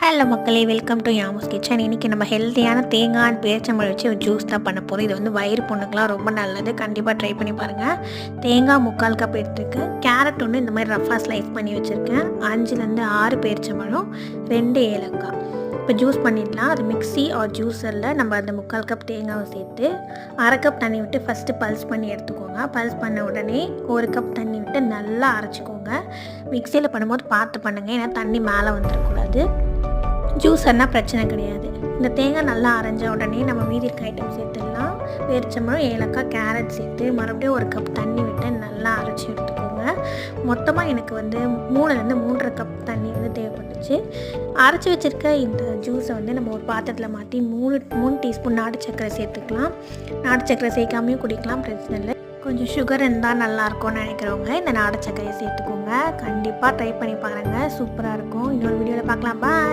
Hello மக்களே, welcome to யாமூஸ் kitchen. இன்றைக்கி நம்ம ஹெல்த்தியான தேங்காய் அண்ட் பேரிச்சம்பழம் வச்சு ஒரு ஜூஸ் தான் பண்ண போகிறோம். இது வந்து வயிறு புண்ணுக்கெலாம் ரொம்ப நல்லது. கண்டிப்பாக ட்ரை பண்ணி பாருங்கள். தேங்காய் 3/4 கப் எடுத்துருக்கேன். கேரட் ஒன்று இந்த மாதிரி ரஃபாக ஸ்லைஸ் பண்ணி வச்சுருக்கேன். 5லேருந்து 6 பேரிச்சம்பழம், 2 ஏலக்காய். இப்போ ஜூஸ் பண்ணிடலாம். அது மிக்ஸி ஆர் ஜூஸரில் நம்ம அந்த 3/4 கப் தேங்காவை சேர்த்து 1/2 கப் தண்ணி விட்டு ஃபஸ்ட்டு பல்ஸ் பண்ணி எடுத்துக்கோங்க. பல்ஸ் பண்ண உடனே 1 கப் தண்ணி விட்டு நல்லா அரைச்சிக்கோங்க. மிக்சியில் பண்ணும்போது பார்த்து பண்ணுங்கள், ஏன்னா தண்ணி மேலே வந்துடக்கூடாது. ஜூஸர்னால் பிரச்சனை கிடையாது. இந்த தேங்காய் நல்லா அரைஞ்ச உடனே நம்ம மீதி இருக்க ஐட்டம் சேர்த்துடலாம். பேரிச்சம்பழம், ஏலக்காய், கேரட் சேர்த்து மறுபடியும் 1 கப் தண்ணி விட்டு நல்லா அரைச்சி எடுத்துக்கோங்க. மொத்தமாக எனக்கு வந்து 3லேருந்து 3.5 கப் தண்ணி வந்து தேவைப்பட்டுச்சு. அரைச்சி வச்சுருக்க இந்த ஜூஸை வந்து நம்ம ஒரு பாத்திரத்தில் மாற்றி 3 டீஸ்பூன் நாட்டு சர்க்கரை சேர்த்துக்கலாம். நாட்டு சர்க்கரை சேர்க்காமையும் குடிக்கலாம், பிரச்சனை இல்லை. கொஞ்சம் சுகர் இருந்தால் நல்லாயிருக்கும்னு நினைக்கிறவங்க இந்த நாட்டு சர்க்கரையை சேர்த்துக்கோங்க. கண்டிப்பாக ட்ரை பண்ணி பாருங்கள், சூப்பராக இருக்கும். இன்னொரு வீடியோவில் பார்க்கலாம். பாய்.